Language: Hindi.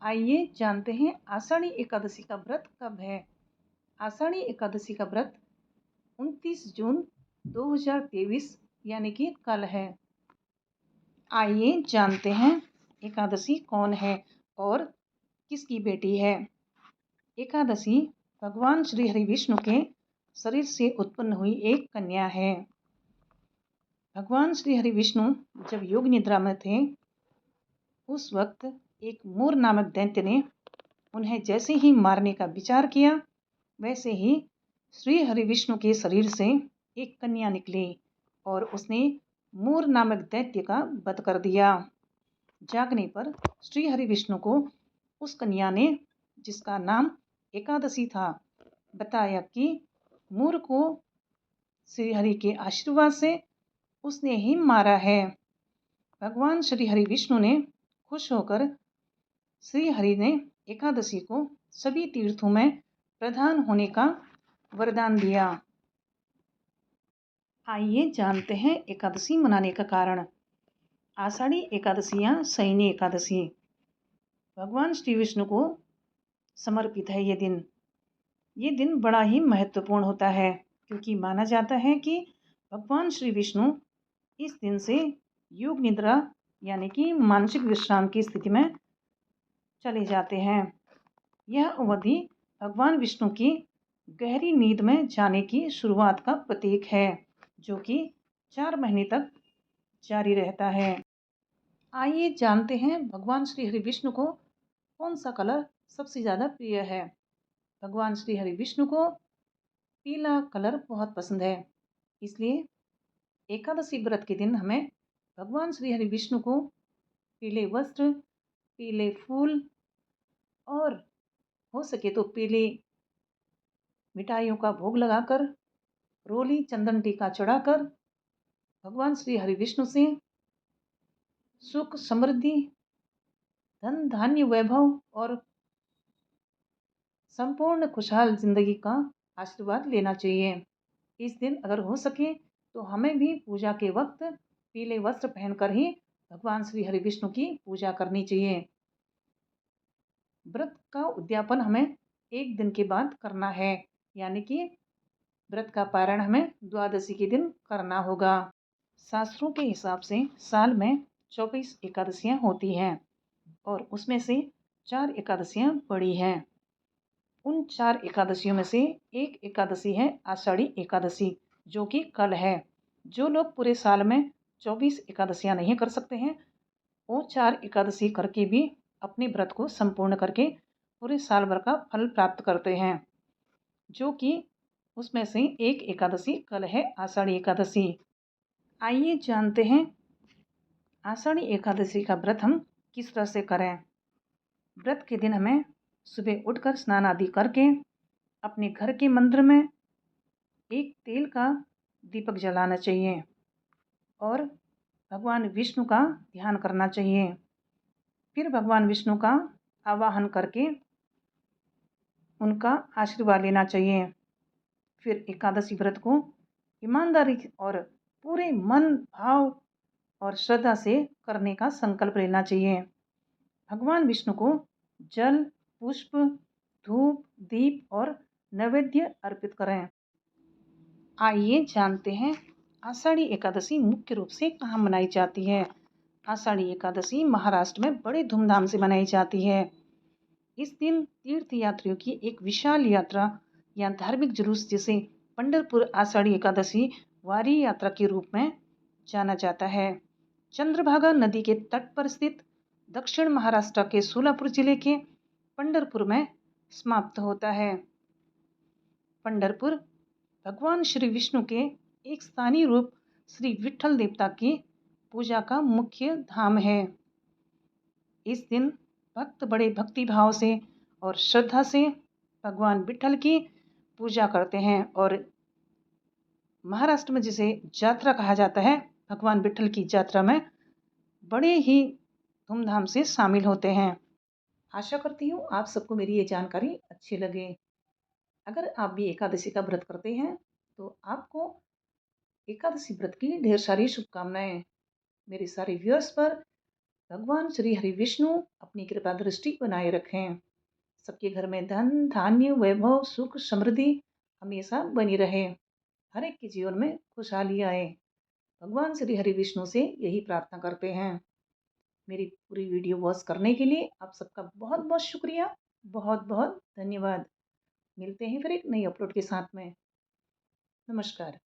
आइए जानते हैं आषाढ़ी एकादशी का व्रत कब है। आषाढ़ी एकादशी का व्रत 29 जून 2023 यानी कि कल है। आइए जानते हैं एकादशी कौन है और किसकी बेटी है। एकादशी भगवान श्री हरि विष्णु के शरीर से उत्पन्न हुई एक कन्या है। भगवान श्री हरि विष्णु जब योग निद्रा में थे उस वक्त एक मूर नामक दैत्य ने उन्हें जैसे ही मारने का विचार किया वैसे ही श्री हरि विष्णु के शरीर से एक कन्या निकली और उसने मूर नामक दैत्य का वध कर दिया। जागने पर श्री हरि विष्णु को उस कन्या ने, जिसका नाम एकादशी था, बताया कि मूर को श्री हरि के आशीर्वाद से उसने ही मारा है। भगवान श्री हरि विष्णु ने खुश होकर श्री हरि ने एकादशी को सभी तीर्थों में प्रधान होने का वरदान दिया। आइए जानते हैं एकादशी मनाने का कारण। आषाढ़ी एकादशी या शयनी एकादशी भगवान श्री विष्णु को समर्पित है। ये दिन बड़ा ही महत्वपूर्ण होता है क्योंकि माना जाता है कि भगवान श्री विष्णु इस दिन से योग निद्रा यानी कि मानसिक विश्राम की स्थिति में चले जाते हैं। यह अवधि भगवान विष्णु की गहरी नींद में जाने की शुरुआत का प्रतीक है, जो कि 4 महीने तक जारी रहता है। आइए जानते हैं भगवान श्री हरि विष्णु को कौन सा कलर सबसे ज़्यादा प्रिय है। भगवान श्री हरि विष्णु को पीला कलर बहुत पसंद है, इसलिए एकादशी व्रत के दिन हमें भगवान श्री हरि विष्णु को पीले वस्त्र, पीले फूल और हो सके तो पीली मिठाइयों का भोग लगाकर, रोली चंदन टीका चढ़ाकर भगवान श्री हरि विष्णु से सुख, समृद्धि, धन धान्य, वैभव और संपूर्ण खुशहाल जिंदगी का आशीर्वाद लेना चाहिए। इस दिन अगर हो सके तो हमें भी पूजा के वक्त पीले वस्त्र पहनकर ही भगवान श्री हरि विष्णु की पूजा करनी चाहिए। व्रत का उद्यापन हमें एक दिन के बाद करना है, यानी कि व्रत का पारण हमें द्वादशी के दिन करना होगा। शास्त्रों के हिसाब से साल में 24 एकादशियाँ होती हैं और उसमें से 4 एकादशियाँ बड़ी हैं। उन 4 एकादशियों में से एक एकादशी है आषाढ़ी एकादशी, जो कि कल है। जो लोग पूरे साल में 24 एकादशियाँ नहीं कर सकते हैं वो 4 एकादशी करके भी अपने व्रत को संपूर्ण करके पूरे साल भर का फल प्राप्त करते हैं, जो कि उसमें से एक एकादशी कल है आषाढ़ी एकादशी। आइए जानते हैं आषाढ़ी एकादशी का व्रत हम किस तरह से करें। व्रत के दिन हमें सुबह उठकर स्नान आदि करके अपने घर के मंदिर में एक तेल का दीपक जलाना चाहिए और भगवान विष्णु का ध्यान करना चाहिए। फिर भगवान विष्णु का आवाहन करके उनका आशीर्वाद लेना चाहिए। फिर एकादशी व्रत को ईमानदारी और पूरे मन, भाव और श्रद्धा से करने का संकल्प लेना चाहिए। भगवान विष्णु को जल, पुष्प, धूप, दीप और नैवेद्य अर्पित करें। आइए जानते हैं आषाढ़ी एकादशी मुख्य रूप से कहाँ मनाई जाती है। आषाढ़ी एकादशी महाराष्ट्र में बड़े धूमधाम से मनाई जाती है। इस दिन तीर्थयात्रियों की एक विशाल यात्रा या धार्मिक जुलूस, जिसे पंढरपुर आषाढ़ी एकादशी वारी यात्रा के रूप में जाना जाता है, चंद्रभागा नदी के तट पर स्थित दक्षिण महाराष्ट्र के सोलापुर जिले के पंढरपुर में समाप्त होता है। पंढरपुर भगवान श्री विष्णु के एक स्थानीय रूप श्री विठ्ठल देवता की पूजा का मुख्य धाम है। इस दिन भक्त बड़े भक्ति भाव से और श्रद्धा से भगवान विठ्ठल की पूजा करते हैं और महाराष्ट्र में जिसे यात्रा कहा जाता है, भगवान विठ्ठल की यात्रा में बड़े ही धूमधाम से शामिल होते हैं। आशा करती हूँ आप सबको मेरी ये जानकारी अच्छी लगे। अगर आप भी एकादशी का व्रत करते हैं तो आपको एकादशी व्रत की ढेर सारी शुभकामनाएं। मेरे सारे व्यूअर्स पर भगवान श्री हरि विष्णु अपनी कृपा दृष्टि बनाए रखें। सबके घर में धन, धान्य, वैभव, सुख, समृद्धि हमेशा बनी रहे। हर एक के जीवन में खुशहाली आए। भगवान श्री हरि विष्णु से यही प्रार्थना करते हैं। मेरी पूरी वीडियो वॉच करने के लिए आप सबका बहुत बहुत शुक्रिया, बहुत बहुत धन्यवाद। मिलते हैं फिर एक नई अपलोड के साथ में। नमस्कार।